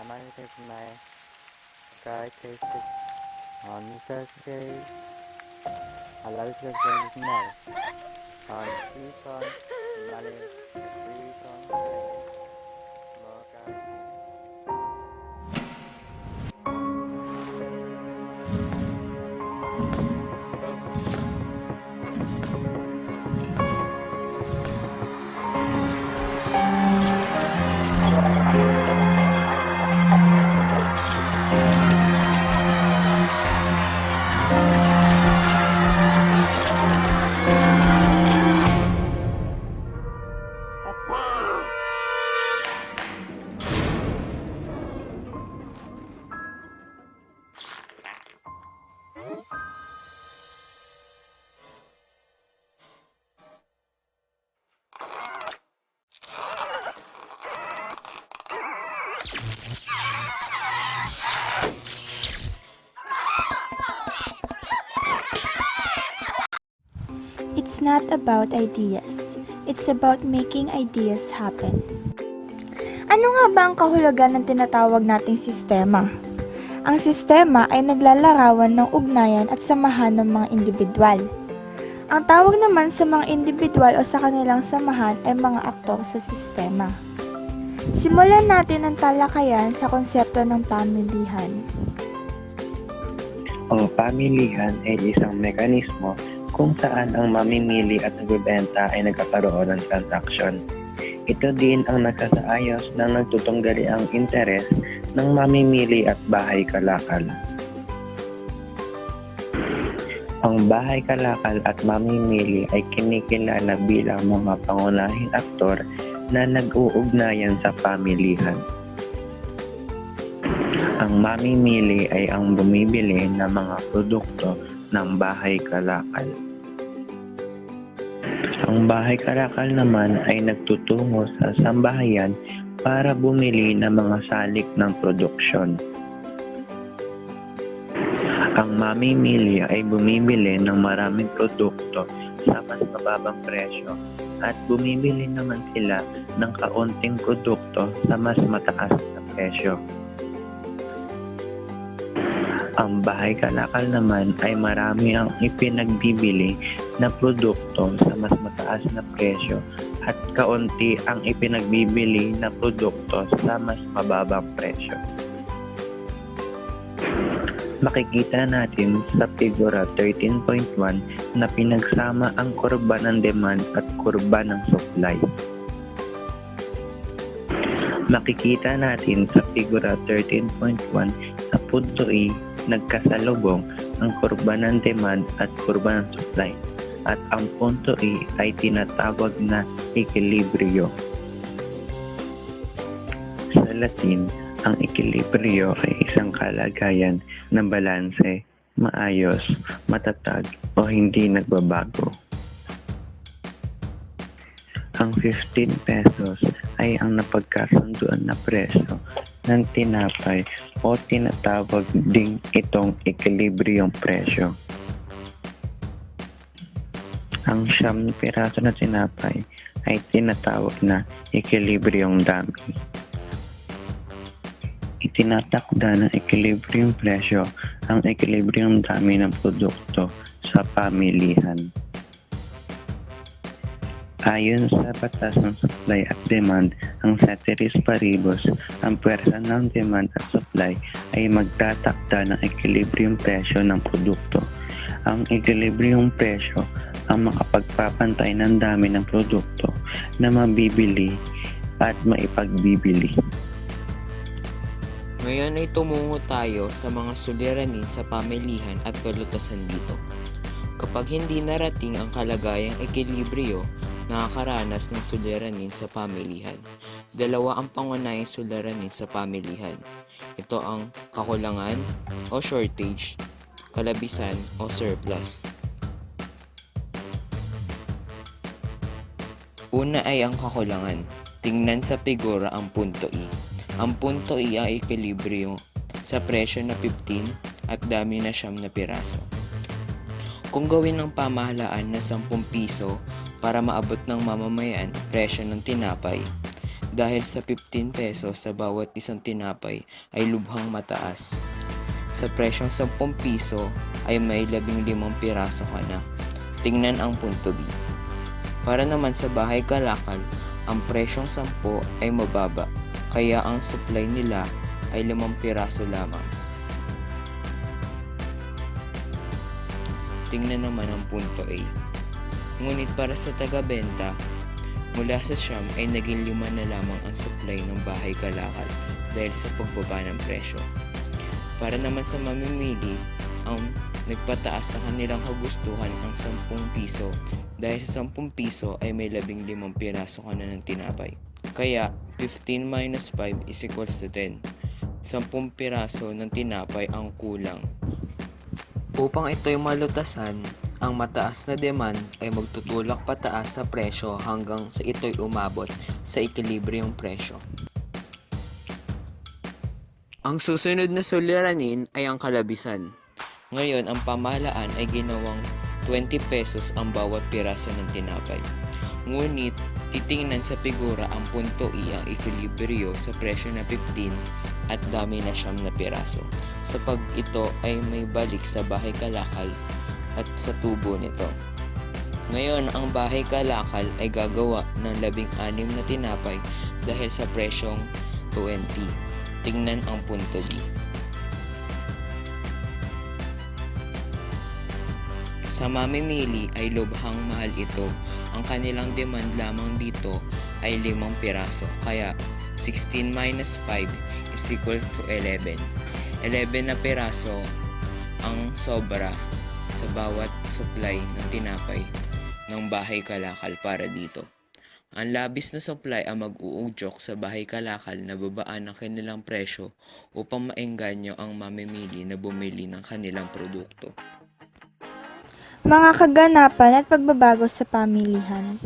American my characteristic on Thursday. I love to drink now. On Season, Mali, Season, Mocha. It's not about ideas. It's about making ideas happen. Ano nga ba ang kahulugan ng tinatawag nating sistema? Ang sistema ay naglalarawan ng ugnayan at samahan ng mga individual. Ang tawag naman sa mga individual o sa kanilang samahan ay mga aktor sa sistema. Simulan natin ang talakayan sa konsepto ng pamilihan. Ang pamilihan ay isang mekanismo kung saan ang mamimili at nagbebenta ay nagkakaroon ng transaksyon. Ito din ang nagsasaayos ng nagtutunggali ang interes ng mamimili at bahay kalakal. Ang bahay kalakal at mamimili ay kinikilala bilang mga pangunahing aktor na nag-uugnayan sa pamilihan. Ang mamimili ay ang bumibili ng mga produkto ng bahay kalakal. Ang bahay kalakal naman ay nagtutungo sa sambahayan para bumili ng mga salik ng produksyon. Ang mamimili ay bumibili ng maraming produkto sa mas mababang presyo at bumibili naman sila ng kaunting produkto sa mas mataas na presyo. Ang bahay kalakal naman ay marami ang ipinagbibili na produkto sa mas mataas na presyo at kaunti ang ipinagbibili na produkto sa mas mababang presyo. Makikita natin sa figura 13.1 na pinagsama ang kurba ng demand at kurba ng supply. Makikita natin sa figura 13.1 sa punto E nagkasalubong ang kurba ng demand at kurba ng supply at ang punto E ay tinatawag na equilibrio. Sa Latin, ang equilibrio ay isang kalagayan na balanse, maayos, matatag o hindi nagbabago. Ang 15 pesos ay ang napagkasunduan na presyo ng tinapay o tinatawag ding itong equilibrium presyo. Ang 9 piraso na tinapay ay tinatawag na equilibrium dummy. Itinatakda ng equilibrium presyo ang equilibrium dummy ng produkto sa pamilihan. Ayon sa batas ng supply at demand, ang ceteris paribus, ang puwersa ng demand at supply ay magtatakda ng equilibrium presyo ng produkto. Ang equilibrium presyo ang makapagpapantay ng dami ng produkto na mabibili at maipagbibili. Ngayon ay tumungo tayo sa mga suliranin sa pamilihan at kalutasan dito. Kapag hindi narating ang kalagayang ekilibryo, nakakaranas ng suliranin sa pamilihan. Dalawa ang pangunahing suliranin sa pamilihan. Ito ang kakulangan o shortage, kalabisan o surplus. Una ay ang kakulangan. Tingnan sa figura ang punto E. Ang punto E ay equilibrio sa presyo na 15 at dami na 9 na piraso. Kung gawin ng pamahalaan na 10 piso para maabot ng mamamayan presyo ng tinapay, dahil sa 15 pesos sa bawat isang tinapay ay lubhang mataas. Sa presyong 10 piso ay may 15 piraso ka na. Tingnan ang punto B. Para naman sa bahay kalakal, ang presyong 10 ay mababa, kaya ang supply nila ay 5 piraso lamang. Tingnan naman ang punto A. Ngunit para sa taga-benta, mula sa siyam ay naging 5 na lamang ang supply ng bahay kalakal dahil sa pagbaba ng presyo. Para naman sa mamimili, ang nagpataas sa kanilang kagustuhan ang 10 piso dahil sa 10 piso ay may 15 piraso ka na ng tinapay. Kaya 15 minus 5 is equals to 10. 10 piraso ng tinapay ang kulang. Upang ito'y malutasan, ang mataas na demand ay magtutulak pataas sa presyo hanggang sa ito'y umabot sa equilibrium presyo. Ang susunod na suliranin ay ang kalabisan. Ngayon, ang pamahalaan ay ginawang 20 pesos ang bawat piraso ng tinapay. Ngunit, titingnan sa figura ang punto I ang equilibrio sa presyo na 15 at dami na 9 na piraso. Sa pag ito ay may balik sa bahay kalakal at sa tubo nito. Ngayon, ang bahay kalakal ay gagawa ng 16 na tinapay dahil sa presyong 20. Tingnan ang punto B. Sa mamimili ay lubhang mahal ito. Ang kanilang demand lamang dito ay 5 piraso. Kaya 16 minus 5 is equal to 11. 11 na piraso ang sobra sa bawat supply ng tinapay ng bahay kalakal para dito. Ang labis na supply ang mag-uudyok sa bahay kalakal na babaan ang kanilang presyo upang maengganyo ang mamimili na bumili ng kanilang produkto. Mga kaganapan at pagbabago sa pamilihan.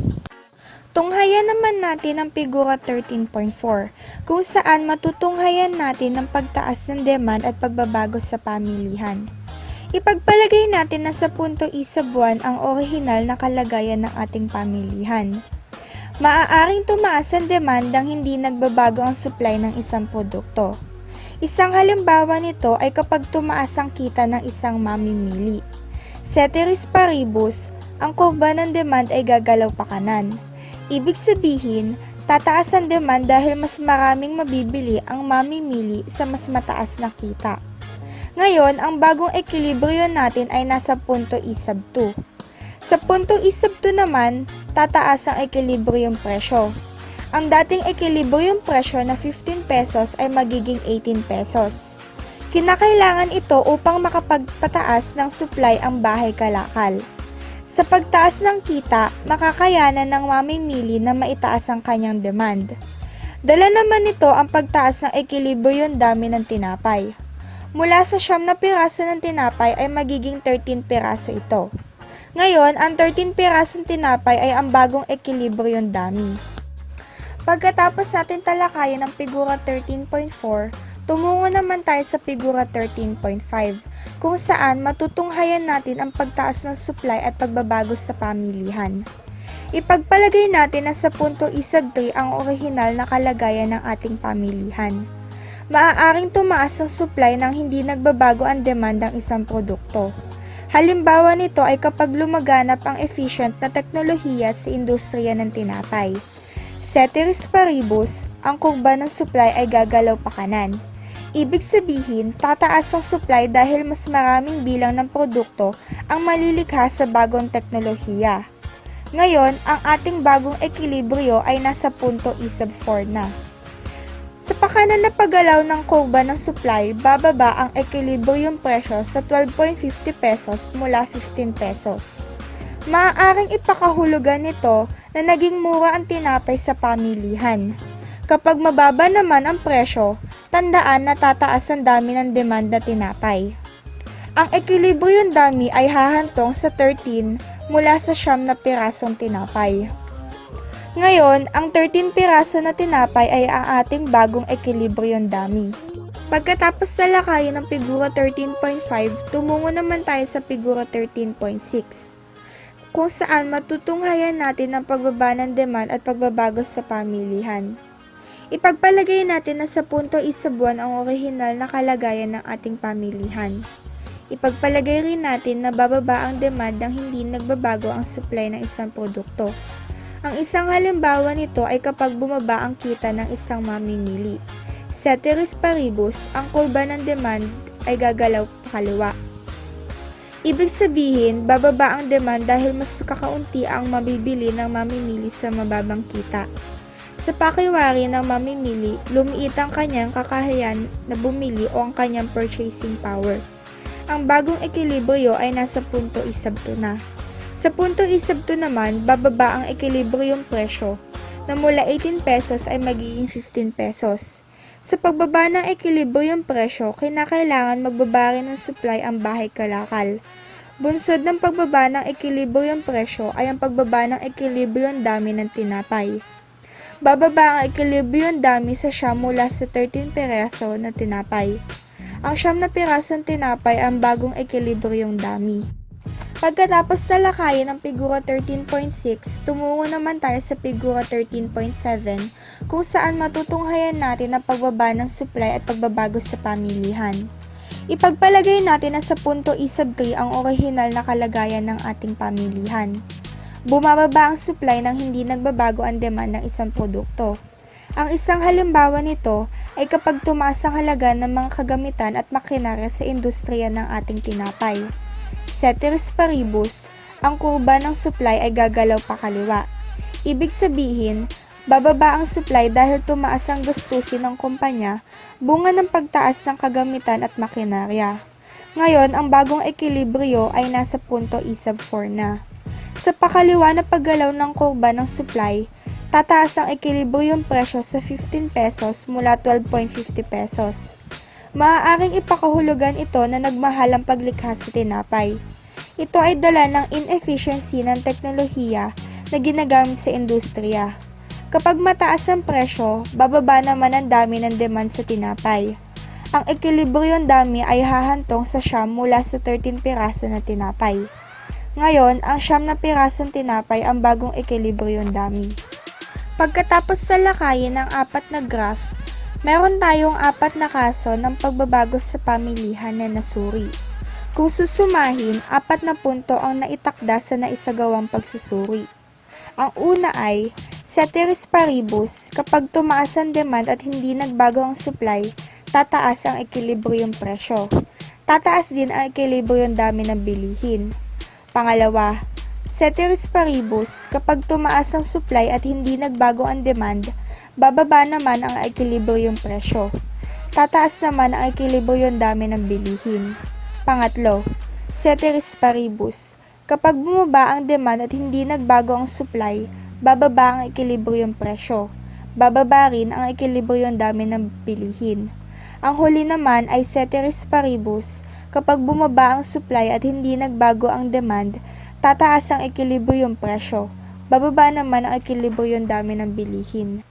Tunghayan naman natin ang figura 13.4 kung saan matutunghayan natin ang pagtaas ng demand at pagbabago sa pamilihan. Ipagpalagay natin na sa punto I sa buwan ang orihinal na kalagayan ng ating pamilihan. Maaaring tumaas ang demand nang hindi nagbabago ang supply ng isang produkto. Isang halimbawa nito ay kapag tumaas ang kita ng isang mamimili. Ceteris paribus, ang kurba ng demand ay gagalaw pa kanan. Ibig sabihin, tataas ang demand dahil mas maraming mabibili ang mamimili sa mas mataas na kita. Ngayon, ang bagong equilibrium natin ay nasa punto I sub 2. Sa punto I sub 2 naman, tataas ang equilibrium presyo. Ang dating equilibrium presyo na 15 pesos ay magiging 18 pesos. Kinakailangan ito upang makapagpataas ng supply ang bahay kalakal. Sa pagtaas ng kita, makakayanan ng mamimili na maitaas ang kanyang demand. Dala naman nito ang pagtaas ng equilibrium dami ng tinapay. Mula sa 9 na piraso ng tinapay ay magiging 13 piraso ito. Ngayon, ang 13 pirasong tinapay ay ang bagong equilibrium dami. Pagkatapos natin talakayan ang figura 13.4, tumungo naman tayo sa figura 13.5, kung saan matutunghayan natin ang pagtaas ng supply at pagbabago sa pamilihan. Ipagpalagay natin na sa punto I sub 3 ang orihinal na kalagayan ng ating pamilihan. Maaaring tumaas ang supply nang hindi nagbabago ang demand ng isang produkto. Halimbawa nito ay kapag lumaganap ang efficient na teknolohiya sa industriya ng tinapay. Ceteris paribus, ang kurba ng supply ay gagalaw pa kanan. Ibig sabihin, tataas ang supply dahil mas maraming bilang ng produkto ang malilikha sa bagong teknolohiya. Ngayon, ang ating bagong equilibrio ay nasa punto I sub 4 na. Sa pakanan na paggalaw ng kurba ng supply, bababa ang equilibrium presyo sa 12.50 pesos mula 15 pesos. Maaaring ipakahulugan nito na naging mura ang tinapay sa pamilihan. Kapag mababa naman ang presyo, tandaan na tataas ang dami ng demand na tinapay. Ang equilibrium dami ay hahantong sa 13 mula sa 9 na pirasong tinapay. Ngayon, ang 13 piraso na tinapay ay ang ating bagong equilibrium dami. Pagkatapos talakayin ng figura 13.5, tumungo naman tayo sa figura 13.6, kung saan matutunghayan natin ang pagbaba ng demand at pagbabago sa pamilihan. Ipagpalagay natin na sa punto isa buwan ang orihinal na kalagayan ng ating pamilihan. Ipagpalagay rin natin na bababa ang demand nang hindi nagbabago ang supply ng isang produkto. Ang isang halimbawa nito ay kapag bumaba ang kita ng isang mamimili. Ceteris paribus, ang kurba ng demand ay gagalaw pakaliwa. Ibig sabihin, bababa ang demand dahil mas kakaunti ang mabibili ng mamimili sa mababang kita. Sa pakiwari ng mamimili, lumiit ang kanyang kakayahan na bumili o ang kanyang purchasing power. Ang bagong ekilibryo ay nasa punto isabto na. Sa punto isabto naman, bababa ang ekilibriyong presyo na mula 18 pesos ay magiging 15 pesos. Sa pagbaba ng ekilibriyong presyo, kinakailangan magbaba rin ng supply ang bahay kalakal. Bunsod ng pagbaba ng ekilibriyong presyo ay ang pagbaba ng ekilibriyong dami ng tinapay. Bababa ang ekilibriyong dami sa siyam mula sa 13 piraso na tinapay. Ang siyam na pirasong tinapay ang bagong ekilibryong dami. Pagkatapos talakayin ng figura 13.6, tumungo naman tayo sa figura 13.7 kung saan matutunghayan natin ang pagbaba ng supply at pagbabago sa pamilihan. Ipagpalagay natin na sa punto E3 ang orihinal na kalagayan ng ating pamilihan. Bumababa ang supply nang hindi nagbabago ang demand ng isang produkto. Ang isang halimbawa nito ay kapag tumaas ang halaga ng mga kagamitan at makinarya sa industriya ng ating tinapay. Ceteris paribus, ang kurba ng supply ay gagalaw pakaliwa. Ibig sabihin, bababa ang supply dahil tumaas ang gastusin ng kumpanya, bunga ng pagtaas ng kagamitan at makinarya. Ngayon, ang bagong ekilibryo ay nasa punto E4 na. Sa pakaliwa na paggalaw ng kurba ng supply, tataas ang ekilibryong presyo sa 15 pesos mula 12.50 pesos. Maaaring ipakahulugan ito na nagmahal ang paglikha sa tinapay. Ito ay dala ng inefficiency ng teknolohiya na ginagamit sa industriya. Kapag mataas ang presyo, bababa naman ang dami ng demand sa tinapay. Ang ekilibryong dami ay hahantong sa siyam mula sa 13 piraso na tinapay. Ngayon, ang siyam na pirasong tinapay ang bagong ekilibryong dami. Pagkatapos talakayin ng apat na graph, meron tayong apat na kaso ng pagbabago sa pamilihan na nasuri. Kung susumahin, 4 na punto ang naitakda sa naisagawang pagsusuri. Ang una ay, ceteris paribus, kapag tumaas ang demand at hindi nagbago ang supply, tataas ang ekilibryong presyo. Tataas din ang ekilibryong dami ng bilihin. Pangalawa, ceteris paribus, kapag tumaas ang supply at hindi nagbago ang demand, bababa naman ang ekilibryong presyo. Tataas naman ang ekilibryong dami ng bilihin. Pangatlo, ceteris paribus, kapag bumaba ang demand at hindi nagbago ang supply, bababa ang ekilibryong presyo. Bababa rin ang ekilibryong dami ng bilihin. Ang huli naman ay ceteris paribus, kapag bumaba ang supply at hindi nagbago ang demand, tataas ang ekilibryong presyo. Bababa naman ang ekilibryong dami ng bilihin.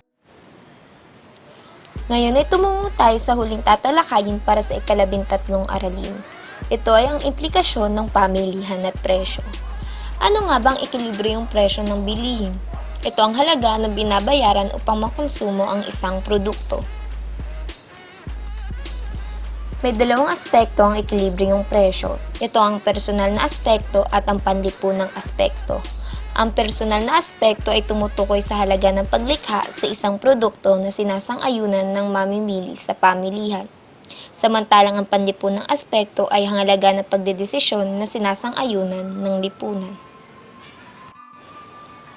Ngayon ay tumungo tayo sa huling tatalakayin para sa ika-13 aralin. Ito ay ang implikasyon ng pamilihan at presyo. Ano nga bang ekilibryong presyo ng bilihin? Ito ang halaga na binabayaran upang makonsumo ang isang produkto. May dalawang aspekto ang ekilibryong presyo. Ito ang personal na aspekto at ang panlipunang aspekto. Ang personal na aspekto ay tumutukoy sa halaga ng paglikha sa isang produkto na sinasang-ayunan ng mamimili sa pamilihan. Samantalang ang panlipunang aspekto ay ang halaga ng pagdedesisyon na sinasang-ayunan ng lipunan.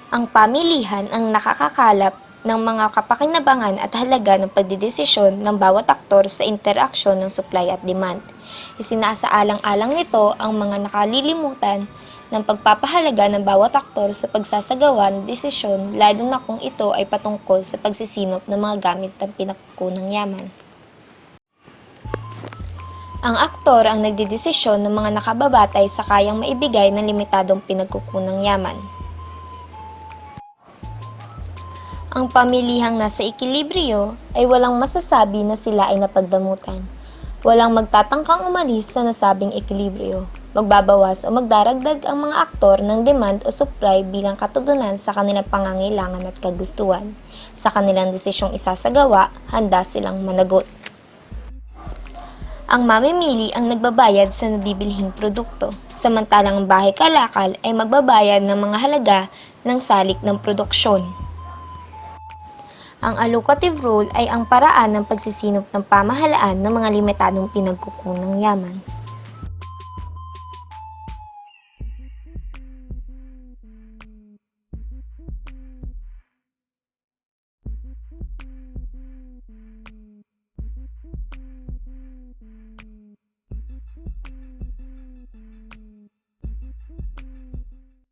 Ang pamilihan ang nakakakalap ng mga kapakinabangan at halaga ng pagdedesisyon ng bawat aktor sa interaksyon ng supply at demand. Isinasaalang-alang nito ang mga nakalilimutan ng pagpapahalaga ng bawat aktor sa pagsasagawa ng desisyon lalo na kung ito ay patungkol sa pagsisinop ng mga gamit ng pinagkukunang yaman. Ang aktor ang nagdedesisyon ng mga nakababatay sa kayang maibigay ng limitadong pinagkukunang yaman. Ang pamilihang nasa ekilibryo ay walang masasabi na sila ay napagdamutan. Walang magtatangkang umalis sa nasabing ekilibryo. Magbabawas o magdaragdag ang mga aktor ng demand o supply bilang katugunan sa kanilang pangangailangan at kagustuhan. Sa kanilang desisyong isasagawa, handa silang managot. Ang mamimili ang nagbabayad sa nabibilhing produkto, samantalang ang bahay kalakal ay magbabayad ng mga halaga ng salik ng produksyon. Ang allocative rule ay ang paraan ng pagsisinop ng pamahalaan ng mga limitadong pinagkukunang yaman.